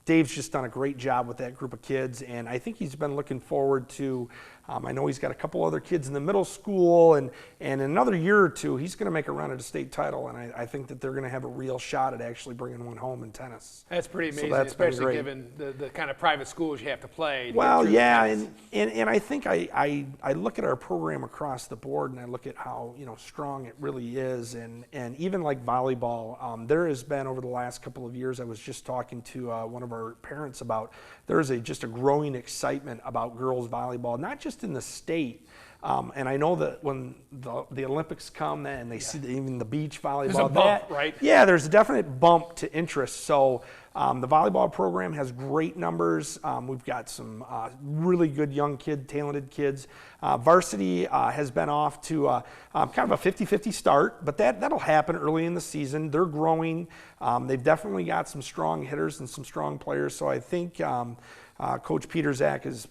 Dave's just done a great job with that group of kids, and I think he's been looking forward to, I know he's got a couple other kids in the middle school, and in another year or two, he's going to make a run at a state title, and I think that they're going to have a real shot at actually bringing one home in tennis. That's pretty amazing, So that's especially given the kind of private schools you have to play. Well, yeah, and I think I look at our program across the board, and I look at how strong it really is, and even like volleyball, there has been over the last couple of years. I was just talking to one of our parents about there is just a growing excitement about girls volleyball, not just in the state. And I know that when the Olympics come and they see even the beach volleyball, there's a bump, right? Yeah, there's a definite bump to interest. So the volleyball program has great numbers. We've got some really good young talented kids. Varsity has been off to kind of a 50-50 start, but that'll happen early in the season. They're growing. They've definitely got some strong hitters and some strong players. So I think Coach Peterzak is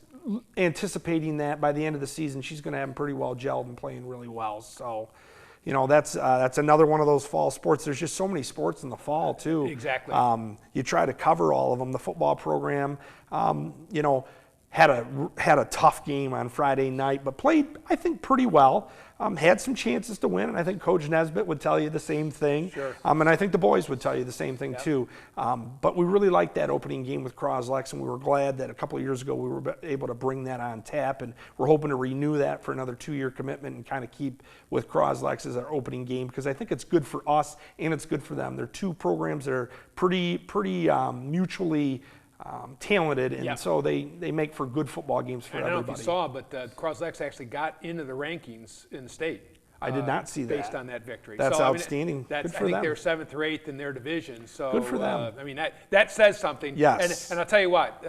anticipating that by the end of the season, she's going to have them pretty well gelled and playing really well. So, that's another one of those fall sports. There's just so many sports in the fall too. Exactly. You try to cover all of them. The football program, had a tough game on Friday night, but played, I think, pretty well. Had some chances to win, and I think Coach Nesbitt would tell you the same thing. Sure. And I think the boys would tell you the same thing too. But we really liked that opening game with Croslex, and we were glad that a couple of years ago we were able to bring that on tap, and we're hoping to renew that for another 2-year commitment and kind of keep with Croslex as our opening game, because I think it's good for us and it's good for them. They're two programs that are pretty mutually talented, and so they make for good football games for everybody. I don't know if you saw, but Croslex actually got into the rankings in the state. I did not see that. Based on that victory. That's outstanding. Good for them. I think they're 7th or 8th in their division. So good for them. That says something. Yes. And I'll tell you what,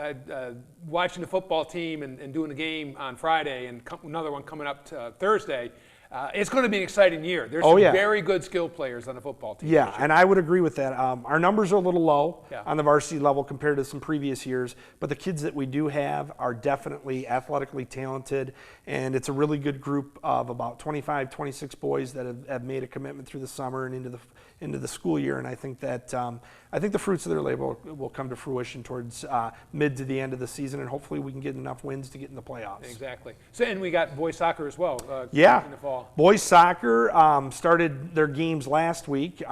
watching the football team and doing a game on Friday and another one coming up Thursday, it's going to be an exciting year. There's some very good skill players on the football team. Yeah, and I would agree with that. Our numbers are a little low on the varsity level compared to some previous years, but the kids that we do have are definitely athletically talented, and it's a really good group of about 25, 26 boys that have made a commitment through the summer and into the school year, and I think that I think the fruits of their labor will come to fruition towards mid to the end of the season, and hopefully we can get enough wins to get in the playoffs. Exactly. So, and we got boys soccer as well in the fall. Boys soccer started their games last week,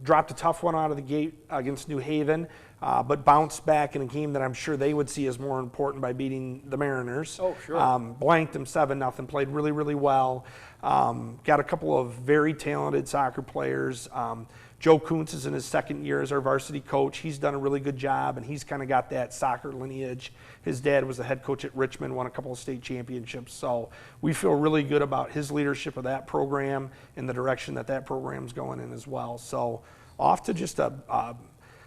dropped a tough one out of the gate against New Haven, but bounced back in a game that I'm sure they would see as more important by beating the Mariners. Oh, sure. Blanked them 7-0, played really, really well. Got a couple of very talented soccer players. Joe Kuntz is in his 2nd year as our varsity coach. He's done a really good job, and he's kind of got that soccer lineage. His dad was the head coach at Richmond, won a couple of state championships. So we feel really good about his leadership of that program and the direction that program's going in as well. So off to just a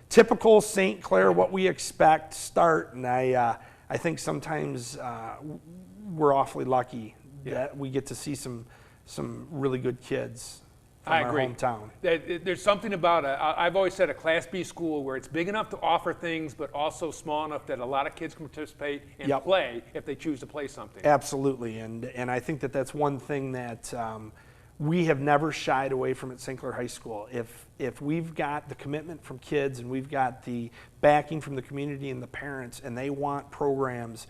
typical St. Clair, what we expect start, and I think sometimes we're awfully lucky that we get to see some really good kids from our hometown. There's something about I've always said a Class B school where it's big enough to offer things, but also small enough that a lot of kids can participate and play if they choose to play something. Absolutely, and I think that's one thing that we have never shied away from at St. Clair High School. If we've got the commitment from kids and we've got the backing from the community and the parents, and they want programs,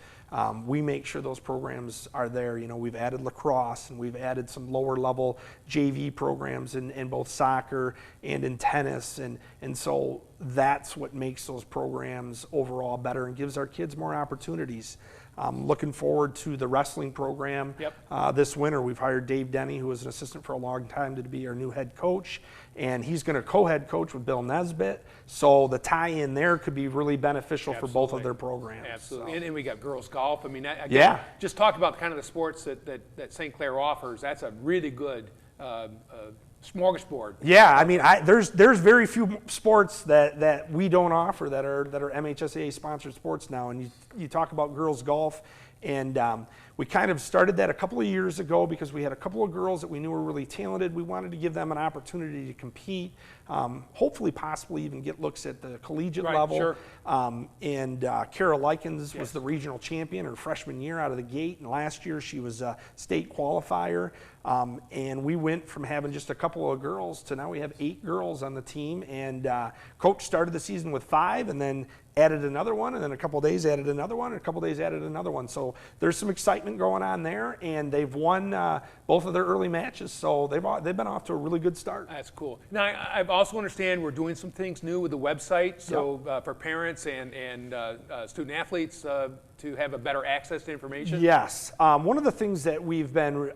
we make sure those programs are there. We've added lacrosse, and we've added some lower level JV programs in both soccer and in tennis, and so that's what makes those programs overall better and gives our kids more opportunities. Looking forward to the wrestling program this winter. We've hired Dave Denny, who was an assistant for a long time, to be our new head coach, and he's going to co-head coach with Bill Nesbitt. So the tie-in there could be really beneficial for both of their programs. Absolutely, so. and we got girls golf. Just talk about kind of the sports that St. Clair offers. That's a really good smorgasbord. Yeah, there's very few sports that we don't offer that are MHSAA sponsored sports now, and you talk about girls golf, and We kind of started that a couple of years ago because we had a couple of girls that we knew were really talented. We wanted to give them an opportunity to compete, hopefully possibly even get looks at the collegiate level. Sure. Kara Likens was the regional champion her freshman year out of the gate, and last year she was a state qualifier. And we went from having just a couple of girls to now we have 8 girls on the team, and coach started the season with 5 and then added another one, and then a couple of days added another one, and a couple of days added another one. So there's some excitement going on there, and they've won both of their early matches, so they've been off to a really good start. That's cool. Now, I also understand we're doing some things new with the website, so for parents and student athletes to have a better access to information. Yes. One of the things that we've been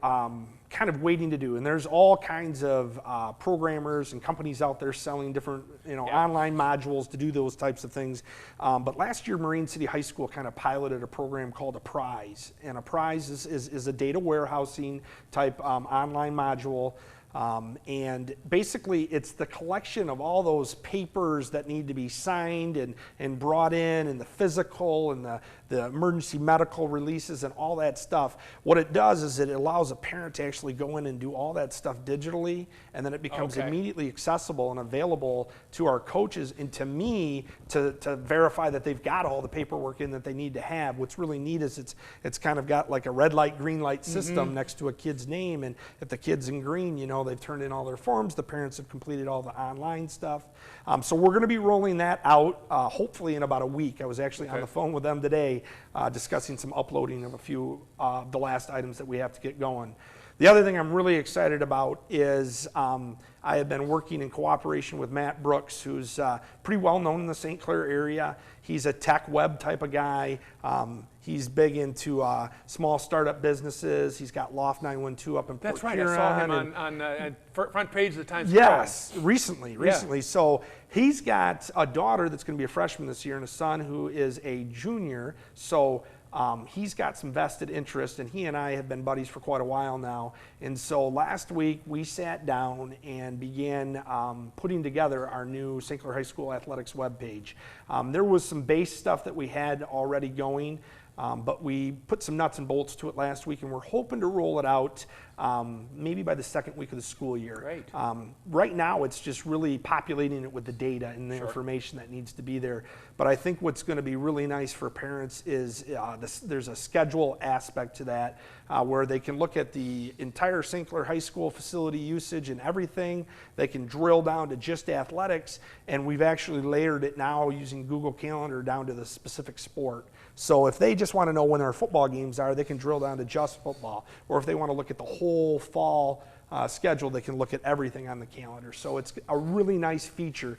kind of waiting to do, and there's all kinds of programmers and companies out there selling different online modules to do those types of things. But last year, Marine City High School kind of piloted a program called a Prize, and a Prize is a data warehousing type online module. And basically it's the collection of all those papers that need to be signed and brought in, and the physical and the emergency medical releases and all that stuff. What it does is it allows a parent to actually go in and do all that stuff digitally, and then it becomes immediately accessible and available to our coaches and to me to verify that they've got all the paperwork in that they need to have. What's really neat is it's kind of got like a red light, green light system next to a kid's name, and if the kid's in green, they've turned in all their forms, the parents have completed all the online stuff. So we're going to be rolling that out hopefully in about a week. I was actually on the phone with them today discussing some uploading of a few of the last items that we have to get going. The other thing I'm really excited about is I have been working in cooperation with Matt Brooks, who's pretty well known in the St. Clair area. He's a tech web type of guy. He's big into small startup businesses. He's got Loft 912 up in Port That's right. Huron. I saw him on front page of the Times. Yes, recently. Yeah. So he's got a daughter that's going to be a freshman this year and a son who is a junior. So he's got some vested interest, and he and I have been buddies for quite a while now. And so last week we sat down and began putting together our new St. Clair High School athletics webpage. There was some base stuff that we had already going, but we put some nuts and bolts to it last week, and we're hoping to roll it out maybe by the second week of the school year. Great. Right now, it's just really populating it with the data and the information that needs to be there. But I think what's going to be really nice for parents is there's a schedule aspect to that where they can look at the entire St. Clair High School facility usage and everything. They can drill down to just athletics, and we've actually layered it now using Google Calendar down to the specific sport. So if they just want to know when our football games are, they can drill down to just football. Or if they want to look at the whole fall schedule, they can look at everything on the calendar. So it's a really nice feature.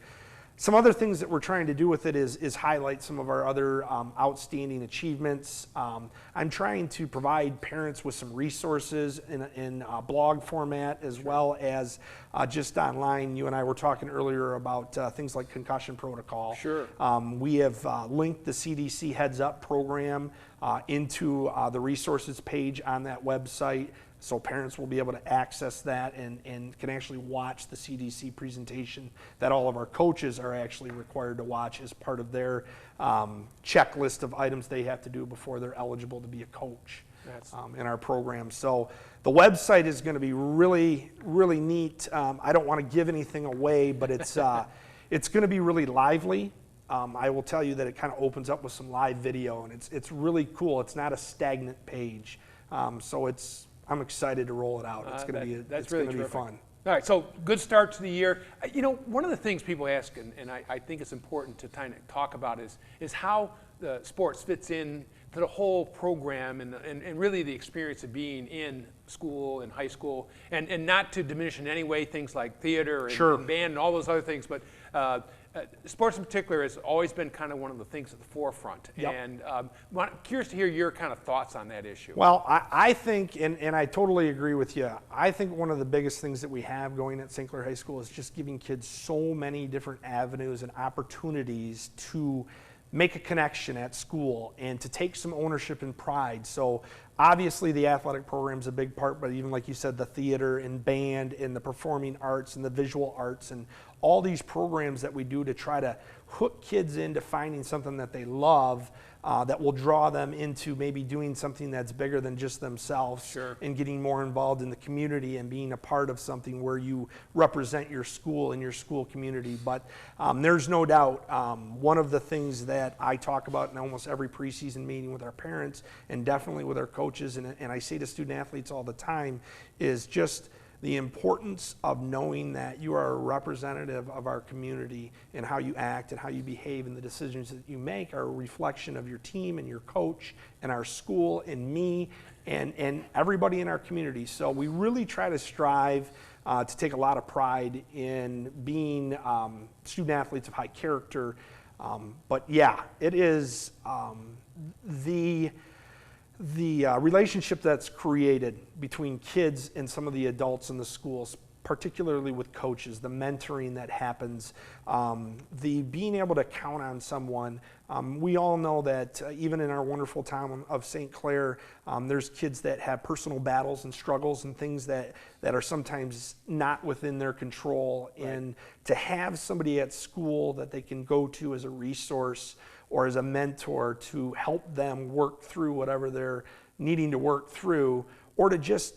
Some other things that we're trying to do with it is highlight some of our other outstanding achievements. I'm trying to provide parents with some resources in blog format as well as just online. You and I were talking earlier about things like concussion protocol. Sure. We have linked the CDC Heads Up program into the resources page on that website. So parents will be able to access that and can actually watch the CDC presentation that all of our coaches are actually required to watch as part of their checklist of items they have to do before they're eligible to be a coach in our program. So the website is going to be really, really neat. I don't want to give anything away, but it's going to be really lively. I will tell you that it kind of opens up with some live video, and it's really cool. It's not a stagnant page. So I'm excited to roll it out. It's going to be fun. All right, so good start to the year. One of the things people ask, and I think it's important to kind of talk about is how the sports fits in to the whole program and really the experience of being in school and high school, and not to diminish in any way things like theater and band and all those other things, but sports in particular has always been kind of one of the things at the forefront. Yep. And curious to hear your kind of thoughts on that issue. Well, I think, and I totally agree with you, I think one of the biggest things that we have going at St. Clair High School is just giving kids so many different avenues and opportunities to make a connection at school and to take some ownership and pride. So obviously the athletic program is a big part, but even like you said, the theater and band and the performing arts and the visual arts and all these programs that we do to try to hook kids into finding something that they love, that will draw them into maybe doing something that's bigger than just themselves. Sure. And getting more involved in the community and being a part of something where you represent your school and your school community. But there's no doubt, one of the things that I talk about in almost every preseason meeting with our parents and definitely with our coaches, and I say to student athletes all the time, is just the importance of knowing that you are a representative of our community, and how you act and how you behave and the decisions that you make are a reflection of your team and your coach and our school and me and everybody in our community. So we really try to strive to take a lot of pride in being student athletes of high character. But yeah, it is the relationship that's created between kids and some of the adults in the schools, particularly with coaches, the mentoring that happens, the being able to count on someone. We all know that even in our wonderful town of St. Clair, there's kids that have personal battles and struggles and things that are sometimes not within their control. Right. And to have somebody at school that they can go to as a resource or as a mentor to help them work through whatever they're needing to work through, or to just,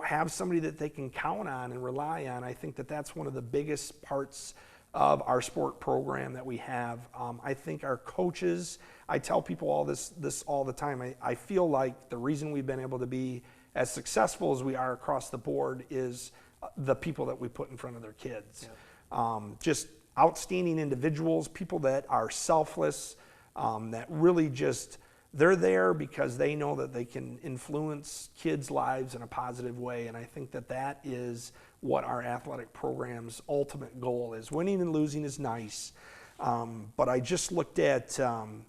have somebody that they can count on and rely on. I think that that's one of the biggest parts of our sport program that we have. I think our coaches, I tell people all this all the time, I feel like the reason we've been able to be as successful as we are across the board is the people that we put in front of their kids. Yeah. Just outstanding individuals, people that are selfless, that really just, they're there because they know that they can influence kids' lives in a positive way. And I think that that is what our athletic program's ultimate goal is. Winning and losing is nice, but I just looked at some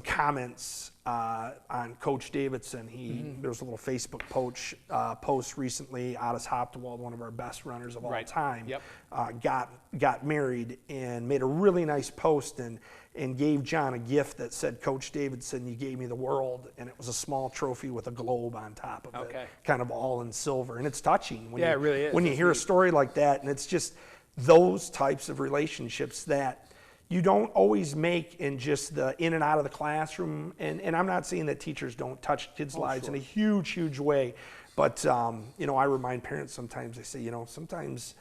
comments on Coach Davidson. There was a little Facebook post recently. Otis Hoptewald, one of our best runners of all time, got married and made a really nice post and gave John a gift that said, "Coach Davidson, you gave me the world," and it was a small trophy with a globe on top of it, kind of all in silver. And it's touching when it really is. When you hear a story like that, and it's just those types of relationships that you don't always make in just the in and out of the classroom. And I'm not saying that teachers don't touch kids' lives in a huge, huge way. But, I remind parents sometimes, I say, sometimes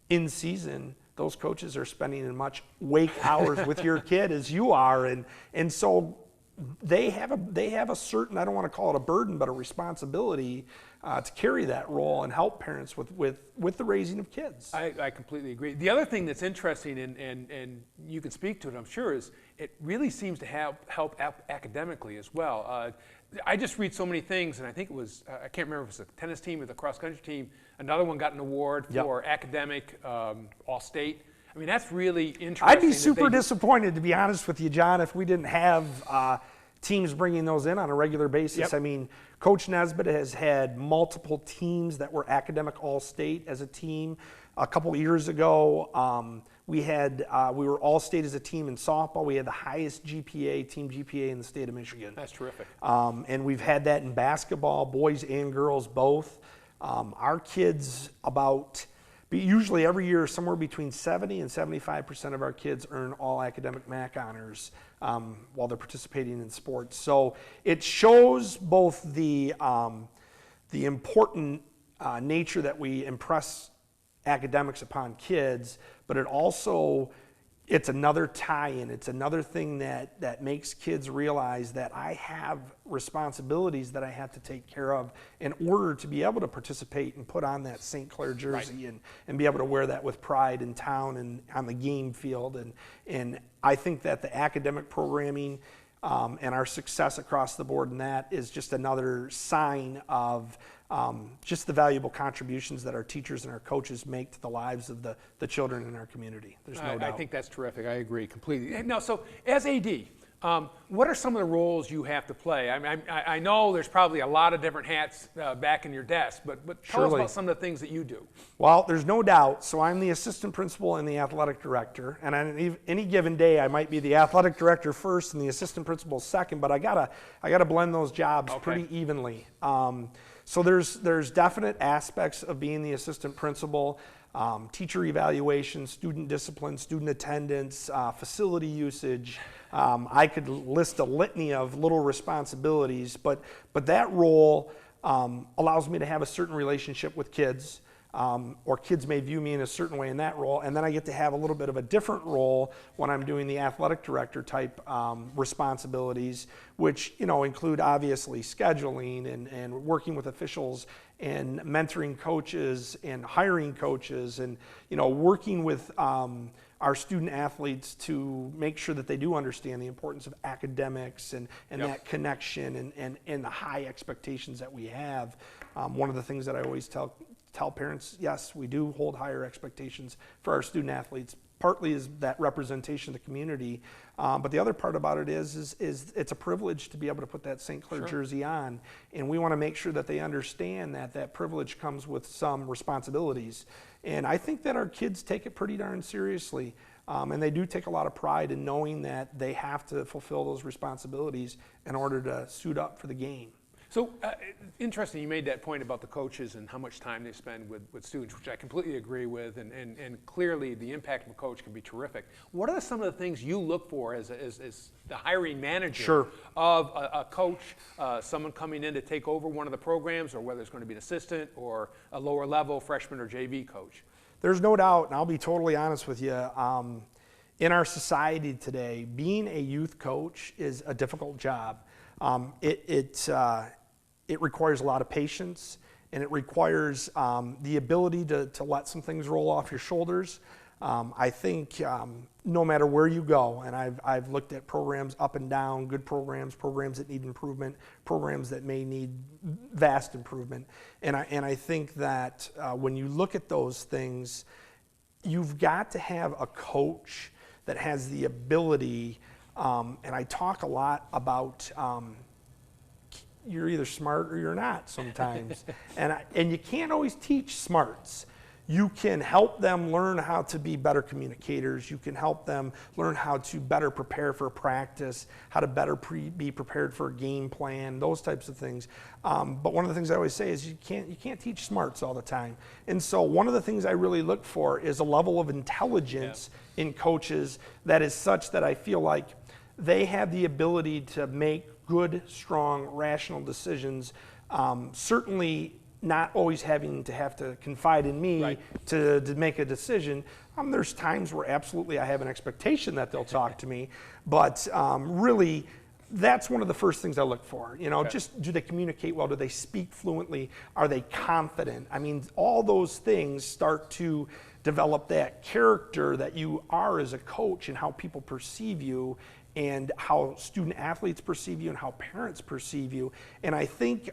in season, those coaches are spending as much wake hours with your kid as you are. And so they have a certain, I don't want to call it a burden, but a responsibility to carry that role and help parents with the raising of kids. I completely agree. The other thing that's interesting, and you can speak to it, I'm sure, is it really seems to help academically as well. I just read so many things, and I think it was, I can't remember if it was the tennis team or the cross-country team, another one got an award for academic all-state. I mean, that's really interesting. I'd be super disappointed, to be honest with you, John, if we didn't have teams bringing those in on a regular basis. I mean, Coach Nesbitt has had multiple teams that were academic all-state as a team. A couple of years ago, we were all-state as a team in softball. We had the highest team GPA in the state of Michigan. That's terrific. And we've had that in basketball, boys and girls both. Our kids usually every year, somewhere between 70 and 75% of our kids earn all academic MAC honors while they're participating in sports. So it shows both the important nature that we impress academics upon kids, but it's another tie-in. It's another thing that makes kids realize that I have responsibilities that I have to take care of in order to be able to participate and put on that St. Clair jersey and be able to wear that with pride in town and on the game field. And I think that the academic programming and our success across the board in that is just another sign of just the valuable contributions that our teachers and our coaches make to the lives of the children in our community. There's no doubt. I think that's terrific. I agree completely. Now, so as AD, What are some of the roles you have to play? I know there's probably a lot of different hats back in your desk, but tell us Surely. about some of the things that you do. Well, there's no doubt. So I'm the assistant principal and the athletic director. And on any given day, I might be the athletic director first and the assistant principal second. But I gotta blend those jobs pretty evenly. So there's definite aspects of being the assistant principal. Teacher evaluation, student discipline, student attendance, facility usage. I could list a litany of little responsibilities, but that role allows me to have a certain relationship with kids, or kids may view me in a certain way in that role, and then I get to have a little bit of a different role when I'm doing the athletic director type responsibilities, which include obviously scheduling and working with officials and mentoring coaches and hiring coaches and working with our student athletes to make sure that they do understand the importance of academics and that connection and the high expectations that we have. One of the things that I always tell parents, yes, we do hold higher expectations for our student athletes. Partly is that representation of the community, but the other part about it is it's a privilege to be able to put that St. Clair jersey on, and we want to make sure that they understand that privilege comes with some responsibilities. And I think that our kids take it pretty darn seriously, and they do take a lot of pride in knowing that they have to fulfill those responsibilities in order to suit up for the game. So interesting, you made that point about the coaches and how much time they spend with students, which I completely agree with, and clearly the impact of a coach can be terrific. What are some of the things you look for as the hiring manager of a coach, someone coming in to take over one of the programs, or whether it's going to be an assistant or a lower level freshman or JV coach? There's no doubt, and I'll be totally honest with you, in our society today, being a youth coach is a difficult job. It requires a lot of patience, and it requires the ability to let some things roll off your shoulders. I think no matter where you go, and I've looked at programs up and down, good programs that need improvement, programs that may need vast improvement, and I think that when you look at those things, you've got to have a coach that has the ability, and I talk a lot about you're either smart or you're not sometimes. and you can't always teach smarts. You can help them learn how to be better communicators. You can help them learn how to better prepare for a practice, how to better be prepared for a game plan, those types of things. But one of the things I always say is you can't teach smarts all the time. And so one of the things I really look for is a level of intelligence in coaches that is such that I feel like they have the ability to make good, strong, rational decisions, certainly not always having to have to confide in me to make a decision. There's times where absolutely I have an expectation that they'll talk to me, but really that's one of the first things I look for. Just do they communicate well? Do they speak fluently? Are they confident? I mean, all those things start to develop that character that you are as a coach and how people perceive you, and how student athletes perceive you and how parents perceive you. And I think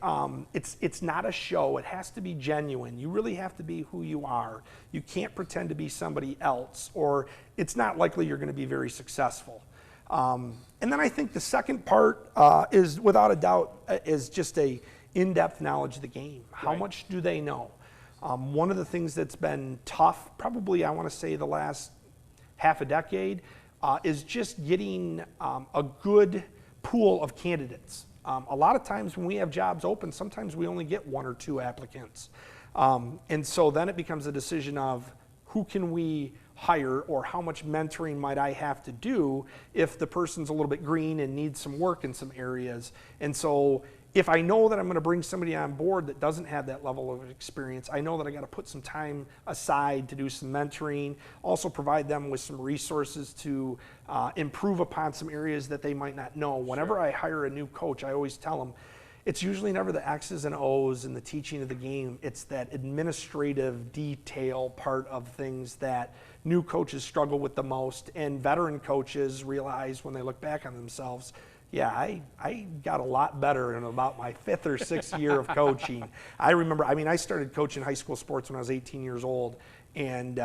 it's not a show. It has to be genuine. You really have to be who you are. You can't pretend to be somebody else, or it's not likely you're going to be very successful. And then I think the second part is, without a doubt, is just a in-depth knowledge of the game. How much do they know? One of the things that's been tough, probably I want to say the last half a decade, is just getting a good pool of candidates. A lot of times when we have jobs open, sometimes we only get 1 or 2 applicants. And so then it becomes a decision of who can we hire, or how much mentoring might I have to do if the person's a little bit green and needs some work in some areas. And so if I know that I'm going to bring somebody on board that doesn't have that level of experience, I know that I got to put some time aside to do some mentoring, also provide them with some resources to improve upon some areas that they might not know. Whenever I hire a new coach, I always tell them, it's usually never the X's and O's and the teaching of the game. It's that administrative detail part of things that new coaches struggle with the most, and veteran coaches realize when they look back on themselves, yeah, I got a lot better in about my 5th or 6th year of coaching. I remember, I started coaching high school sports when I was 18 years old, and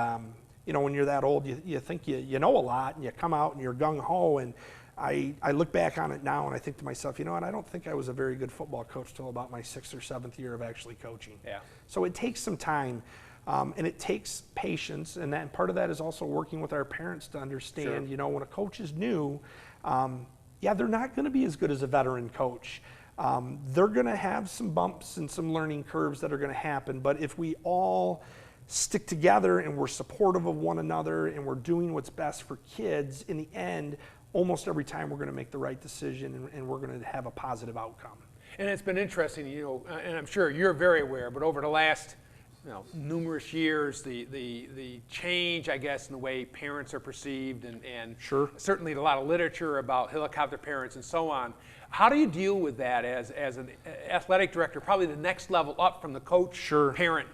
when you're that old, you think you know a lot, and you come out and you're gung-ho, and I look back on it now and I think to myself, you know what, I don't think I was a very good football coach till about my 6th or 7th year of actually coaching. Yeah. So it takes some time, and it takes patience, and part of that is also working with our parents to understand, Sure. you know, when a coach is new, yeah, they're not going to be as good as a veteran coach. They're going to have some bumps and some learning curves that are going to happen, but if we all stick together and we're supportive of one another and we're doing what's best for kids, in the end, almost every time we're going to make the right decision and we're going to have a positive outcome. And it's been interesting, you know, and I'm sure you're very aware, but over the last, you know, numerous years, the change, I guess, in the way parents are perceived, and Sure. certainly a lot of literature about helicopter parents and so on. How do you deal with that as an athletic director, probably the next level up from the coach-parent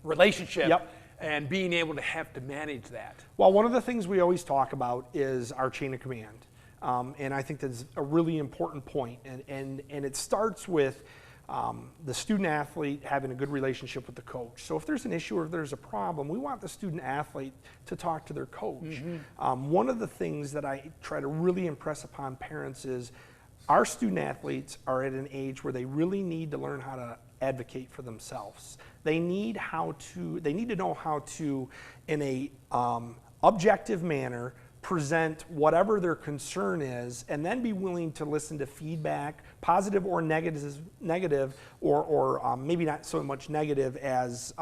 relationship? Yep. And being able to have to manage that. Well, one of the things we always talk about is our chain of command. And I think that's a really important point. And it starts with the student athlete having a good relationship with the coach. So if there's an issue or if there's a problem, we want the student athlete to talk to their coach. Mm-hmm. One of the things that I try to really impress upon parents is our student athletes are at an age where they really need to learn how to advocate for themselves. They need to know how to, in a objective manner, present whatever their concern is, and then be willing to listen to feedback, positive or negative, or maybe not so much negative as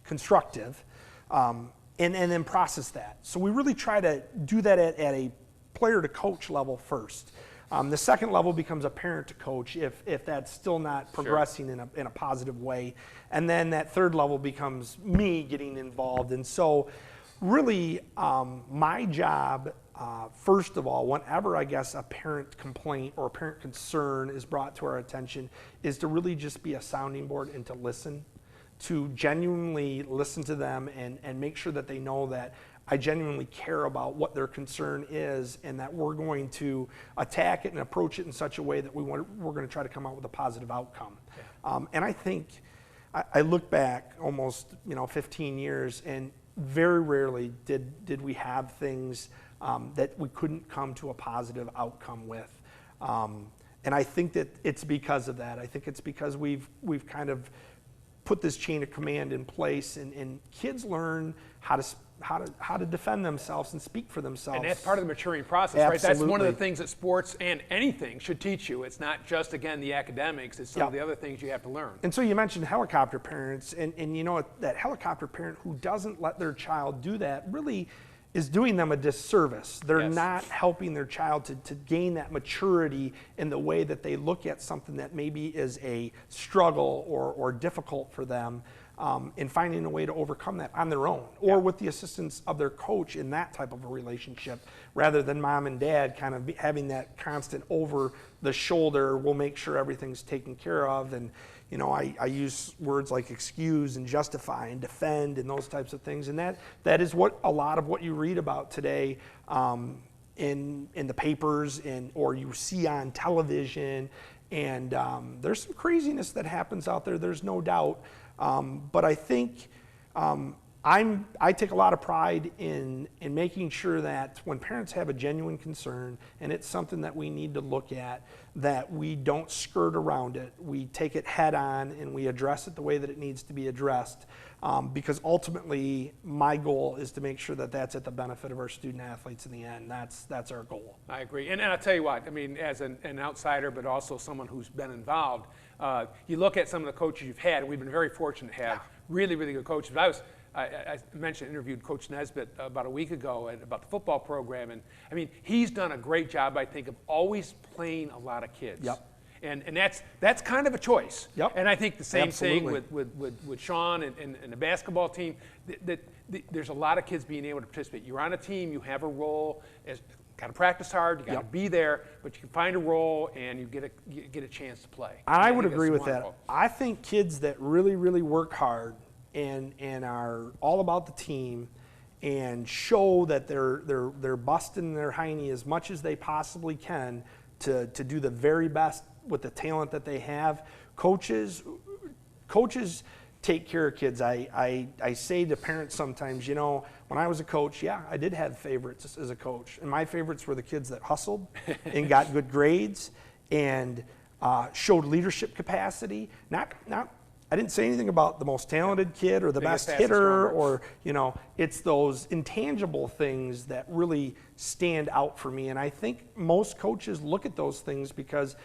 constructive, and then process that. So we really try to do that at a player to coach level first. The second level becomes a parent to coach if that's still not progressing in a positive way. And then that third level becomes me getting involved. And so really my job, first of all, whenever I guess a parent complaint or a parent concern is brought to our attention, is to really just be a sounding board and to listen, to genuinely listen to them and make sure that they know that I genuinely care about what their concern is and that we're going to attack it and approach it in such a way that we're going to try to come out with a positive outcome. Yeah. And I think, I look back almost 15 years and very rarely did we have things that we couldn't come to a positive outcome with. And I think that it's because of that. I think it's because we've kind of put this chain of command in place, and kids learn how to defend themselves and speak for themselves. And that's part of the maturing process, Absolutely. right? That's one of the things that sports and anything should teach you. It's not just, again, the academics. It's some of the other things you have to learn. And so you mentioned helicopter parents, and you know, that helicopter parent who doesn't let their child do that really is doing them a disservice. They're not helping their child to gain that maturity in the way that they look at something that maybe is a struggle or difficult for them, in finding a way to overcome that on their own or with the assistance of their coach in that type of a relationship, rather than mom and dad kind of having that constant over the shoulder, we'll make sure everything's taken care of. And you know, I use words like excuse and justify and defend and those types of things. And that is what a lot of what you read about today in the papers or you see on television. And there's some craziness that happens out there, there's no doubt. But I think I take a lot of pride in making sure that when parents have a genuine concern and it's something that we need to look at, that we don't skirt around it. We take it head on and we address it the way that it needs to be addressed. Because ultimately, my goal is to make sure that that's at the benefit of our student athletes in the end. That's our goal. I agree. And I'll tell you what, I mean, as an outsider, but also someone who's been involved, you look at some of the coaches you've had, and we've been very fortunate to have really, really good coaches. But I mentioned, interviewed Coach Nesbitt about a week ago about the football program, and I mean, he's done a great job, I think, of always playing a lot of kids. Yep. And that's kind of a choice. Yep. And I think the same Absolutely. thing with Sean and the basketball team, there's a lot of kids being able to participate. You're on a team, you have a role, got to practice hard, you got to be there, but you can find a role and you get a chance to play. I would agree with that. I think kids that really, really work hard and are all about the team and show that they're busting their hiney as much as they possibly can to do the very best with the talent that they have. Coaches take care of kids. I say to parents sometimes, when I was a coach, yeah, I did have favorites as a coach. And my favorites were the kids that hustled and got good grades and showed leadership capacity. I didn't say anything about the most talented kid or the best hitter or, it's those intangible things that really stand out for me. And I think most coaches look at those things because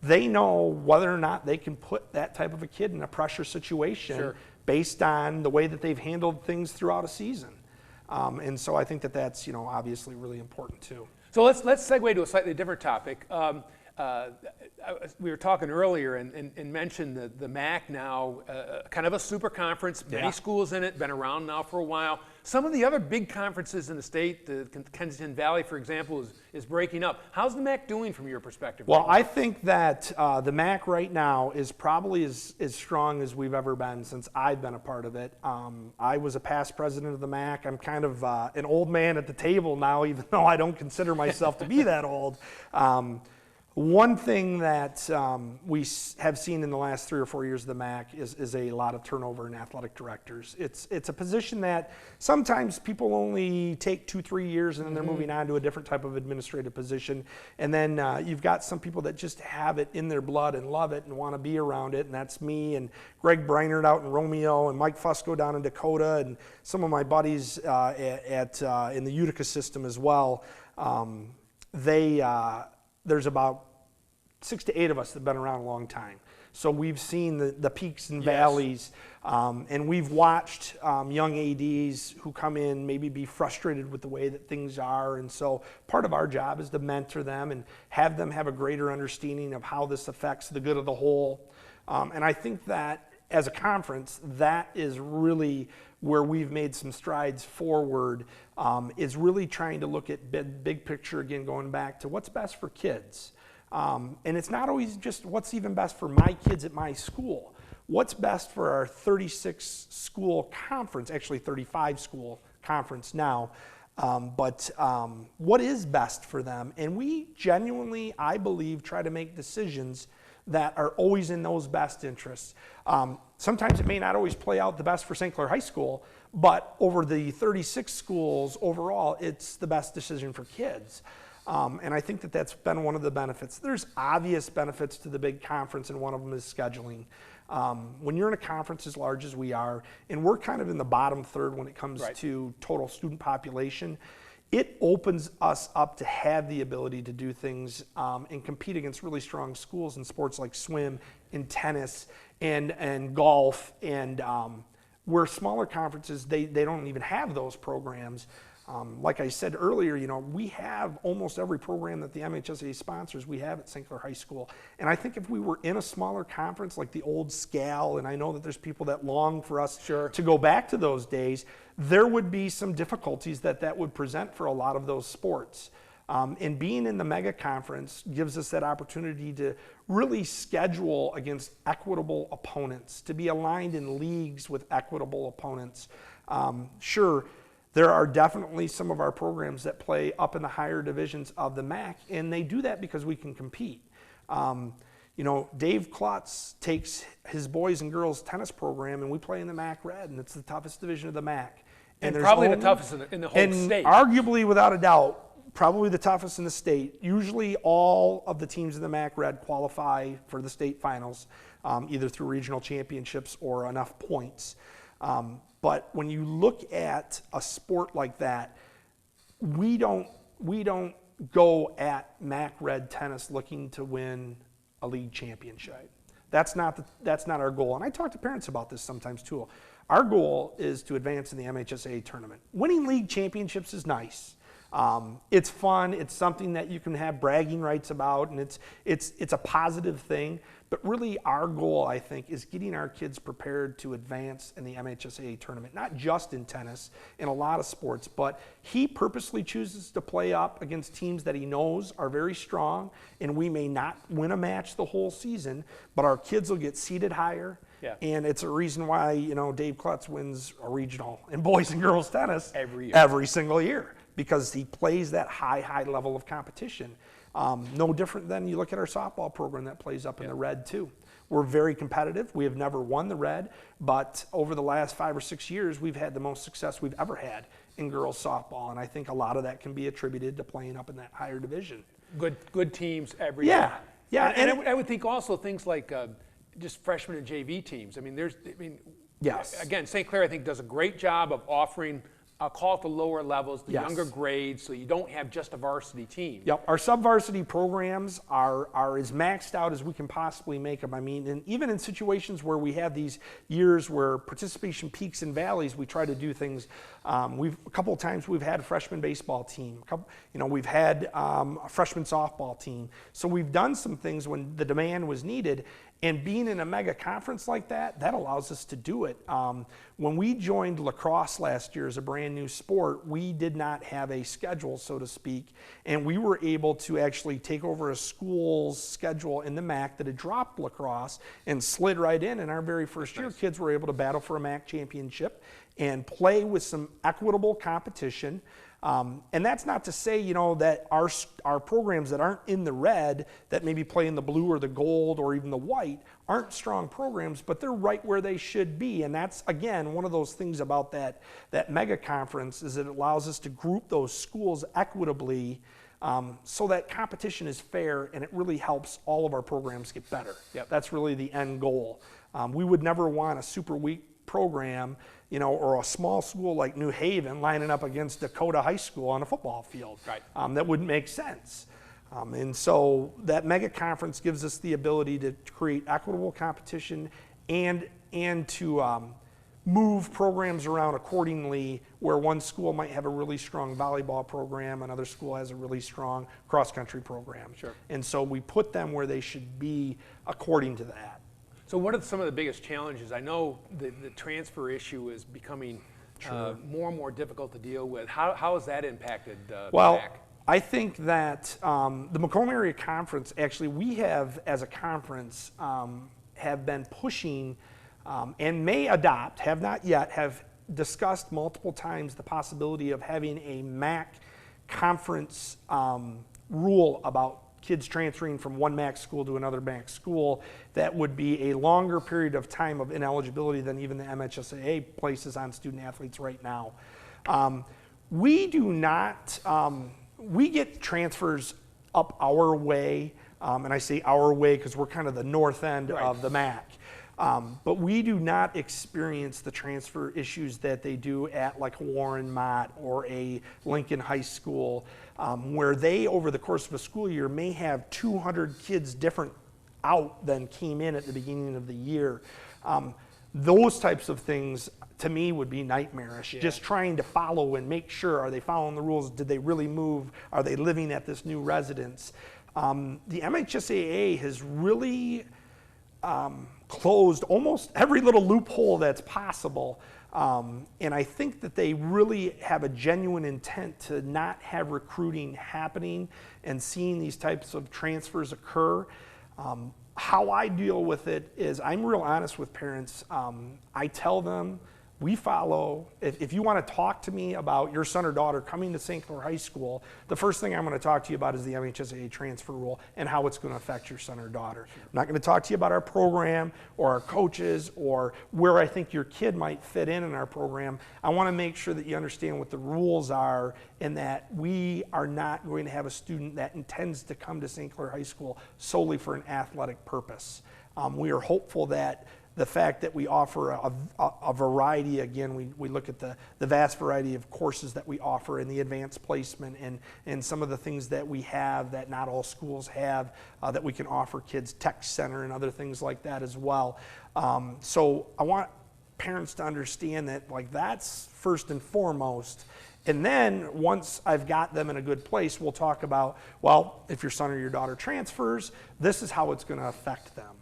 they know whether or not they can put that type of a kid in a pressure situation based on the way that they've handled things throughout a season. And so I think that that's, obviously really important too. So let's segue to a slightly different topic. We were talking earlier and mentioned the MAC now, kind of a super conference, many schools in it, been around now for a while. Some of the other big conferences in the state, the Kensington Valley, for example, is breaking up. How's the MAC doing from your perspective? Well, I think that the MAC right now is probably as strong as we've ever been since I've been a part of it. I was a past president of the MAC. I'm kind of an old man at the table now, even though I don't consider myself to be that old. One thing that we have seen in the last 3 or 4 years of the MAC is a lot of turnover in athletic directors. It's a position that sometimes people only take 2-3 years and then they're moving on to a different type of administrative position. And then you've got some people that just have it in their blood and love it and want to be around it. And that's me and Greg Breinert out in Romeo and Mike Fusco down in Dakota and some of my buddies in the Utica system as well. There's about 6 to 8 of us that have been around a long time. So we've seen the peaks and valleys, and we've watched young ADs who come in maybe be frustrated with the way that things are. And so part of our job is to mentor them and have them have a greater understanding of how this affects the good of the whole. And I think that as a conference, that is really where we've made some strides forward, is really trying to look at big picture again, going back to what's best for kids. And it's not always just what's even best for my kids at my school. What's best for our 36 school conference, actually 35 school conference now, but what is best for them? And we genuinely, I believe, try to make decisions that are always in those best interests. Sometimes it may not always play out the best for St. Clair High School, but over the 36 schools overall, it's the best decision for kids. And I think that that's been one of the benefits. There's obvious benefits to the big conference, and one of them is scheduling. When you're in a conference as large as we are, and we're kind of in the bottom third when it comes to total student population, it opens us up to have the ability to do things and compete against really strong schools in sports like swim and tennis and golf, and where smaller conferences, they don't even have those programs. Like I said earlier, we have almost every program that the MHSA sponsors, we have at St. Clair High School. And I think if we were in a smaller conference like the old SCAL, and I know that there's people that long for us to go back to those days, there would be some difficulties that would present for a lot of those sports. And being in the mega conference gives us that opportunity to really schedule against equitable opponents, to be aligned in leagues with equitable opponents. Sure, there are definitely some of our programs that play up in the higher divisions of the MAC, and they do that because we can compete. Dave Klutz takes his boys and girls tennis program, and we play in the MAC Red, and it's the toughest division of the MAC. And probably the toughest in the whole state. Arguably, without a doubt, probably the toughest in the state. Usually all of the teams in the MAC Red qualify for the state finals, either through regional championships or enough points. But when you look at a sport like that, we don't go at MAC Red tennis looking to win a league championship. That's not our goal. And I talk to parents about this sometimes too. Our goal is to advance in the MHSA tournament. Winning league championships is nice. It's fun. It's something that you can have bragging rights about, and it's a positive thing. But really, our goal, I think, is getting our kids prepared to advance in the MHSA tournament, not just in tennis, in a lot of sports. But he purposely chooses to play up against teams that he knows are very strong, and we may not win a match the whole season, but our kids will get seated higher. Yeah. And it's a reason why, Dave Klutz wins a regional in boys and girls tennis every single year, because he plays that high level of competition. No different than you look at our softball program that plays up in the Red too. We're very competitive. We have never won the Red, but over the last 5 or 6 years, we've had the most success we've ever had in girls softball, and I think a lot of that can be attributed to playing up in that higher division. Good teams every year. Yeah, yeah. And I would think also things like just freshman and JV teams. Yes. Again, St. Clair, I think, does a great job of offering, I'll call it the lower levels, the Yes. younger grades, so you don't have just a varsity team. Yep, our sub-varsity programs are as maxed out as we can possibly make them. I mean, and even in situations where we have these years where participation peaks and valleys, we try to do things. A couple of times we've had a freshman baseball team. We've had a freshman softball team. So we've done some things when the demand was needed. And being in a mega conference like that, that allows us to do it. When we joined lacrosse last year as a brand new sport, we did not have a schedule, so to speak, and we were able to actually take over a school's schedule in the MAC that had dropped lacrosse and slid right in. In our very first year, kids were able to battle for a MAC championship and play with some equitable competition. And that's not to say, that our programs that aren't in the red, that maybe play in the blue or the gold or even the white, aren't strong programs, but they're right where they should be. And that's, again, one of those things about that mega conference is that it allows us to group those schools equitably so that competition is fair and it really helps all of our programs get better. Yep. That's really the end goal. We would never want a super weak program, or a small school like New Haven lining up against Dakota High School on a football field. Right. That wouldn't make sense. And so that mega conference gives us the ability to create equitable competition and to move programs around accordingly, where one school might have a really strong volleyball program, another school has a really strong cross-country program. Sure. And so we put them where they should be according to that. So what are some of the biggest challenges? I know the transfer issue is becoming more and more difficult to deal with. How has that impacted Well, MAC? I think that the Macomb Area Conference, actually, we have, as a conference, have been pushing and may adopt, have not yet, have discussed multiple times the possibility of having a MAC conference rule about kids transferring from one MAC school to another MAC school that would be a longer period of time of ineligibility than even the MHSAA places on student athletes right now. We do not, we get transfers up our way, and I say our way because we're kind of the north end Right. of the MAC. But we do not experience the transfer issues that they do at like Warren Mott or a Lincoln High School, where they, over the course of a school year, may have 200 kids different out than came in at the beginning of the year. Those types of things, to me, would be nightmarish. Yeah. Just trying to follow and make sure, are they following the rules? Did they really move? Are they living at this new residence? The MHSAA has really closed almost every little loophole that's possible. And I think that they really have a genuine intent to not have recruiting happening and seeing these types of transfers occur. How I deal with it is I'm real honest with parents. I tell them, we follow, if you want to talk to me about your son or daughter coming to St. Clair High School, the first thing I'm going to talk to you about is the MHSAA transfer rule and how it's going to affect your son or daughter. I'm not going to talk to you about our program or our coaches or where I think your kid might fit in our program. I want to make sure that you understand what the rules are and that we are not going to have a student that intends to come to St. Clair High School solely for an athletic purpose. We are hopeful that the fact that we offer a variety, again, we look at the vast variety of courses that we offer and the advanced placement and some of the things that we have that not all schools have, that we can offer kids, tech center and other things like that as well. So I want parents to understand that, like, that's first and foremost. And then once I've got them in a good place, we'll talk about, well, if your son or your daughter transfers, this is how it's going to affect them.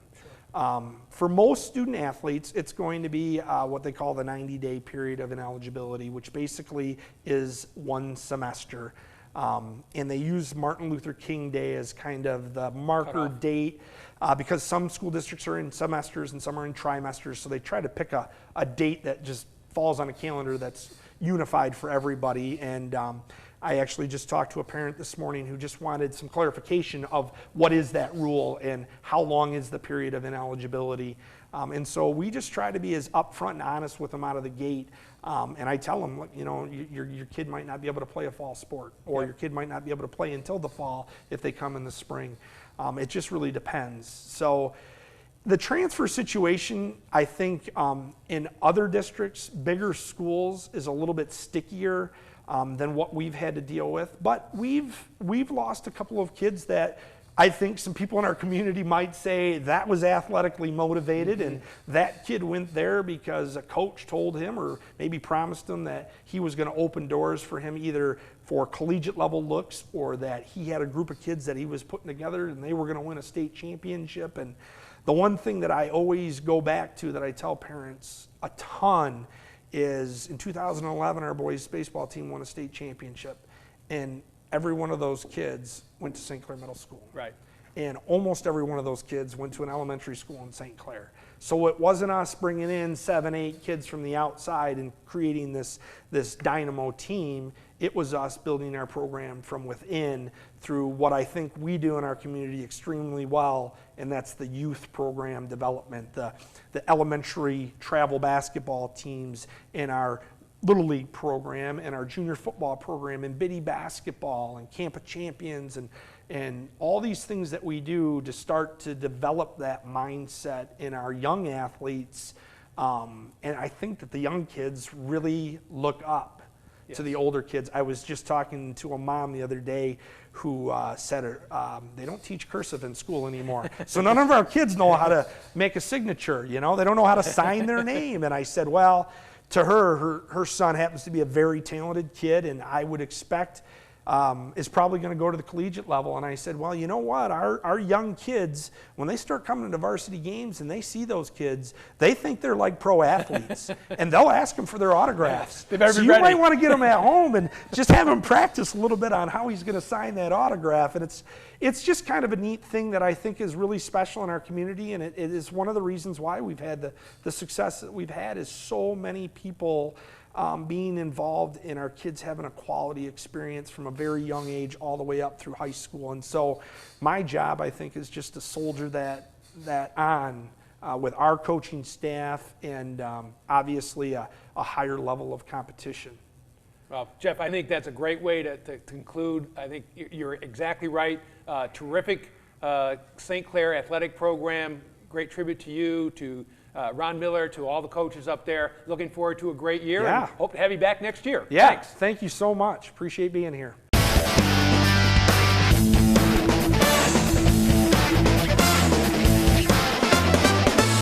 For most student athletes, it's going to be what they call the 90-day period of ineligibility, which basically is one semester. And they use Martin Luther King Day as kind of the marker date because some school districts are in semesters and some are in trimesters, so they try to pick a date that just falls on a calendar that's unified for everybody. And I actually just talked to a parent this morning who just wanted some clarification of what is that rule and how long is the period of ineligibility. And so we just try to be as upfront and honest with them out of the gate. And I tell them, look, you know, your kid might not be able to play a fall sport, or your kid might not be able to play until the fall if they come in the spring. It just really depends. So the transfer situation, I think, in other districts, bigger schools, is a little bit stickier than what we've had to deal with. But we've lost a couple of kids that I think some people in our community might say that was athletically motivated, and that kid went there because a coach told him or maybe promised him that he was going to open doors for him either for collegiate level looks, or that he had a group of kids that he was putting together and they were going to win a state championship. And the one thing that I always go back to that I tell parents a ton is in 2011 our boys baseball team won a state championship, and every one of those kids went to St. Clair Middle School. Right. And almost every one of those kids went to an elementary school in St. Clair. So it wasn't us bringing in 7, 8 kids from the outside and creating this dynamo team. It was us building our program from within through what I think we do in our community extremely well, and that's the youth program development, the elementary travel basketball teams, and our Little League program, and our junior football program, and Biddy basketball, and Camp of Champions, and all these things that we do to start to develop that mindset in our young athletes. And I think that the young kids really look up to the older kids. I was just talking to a mom the other day who said they don't teach cursive in school anymore. So none of our kids know how to make a signature, you know? They don't know how to sign their name. And I said, well, to her son happens to be a very talented kid, and I would expect is probably going to go to the collegiate level. And I said, well, you know what? Our young kids, when they start coming to varsity games and they see those kids, they think they're like pro athletes, and they'll ask them for their autographs. So you might want to get them at home and just have them practice a little bit on how he's going to sign that autograph. And it's just kind of a neat thing that I think is really special in our community, and it is one of the reasons why we've had the success that we've had, is so many people being involved in our kids having a quality experience from a very young age all the way up through high school. And so my job, I think, is just to soldier that on with our coaching staff, and obviously a higher level of competition. Well, Jeff, I think that's a great way to conclude. I think you're exactly right. Terrific St. Clair athletic program. Great tribute to you, to Ron Miller, to all the coaches up there. Looking forward to a great year, and hope to have you back next year. Yeah, Thanks. Thank you so much. Appreciate being here.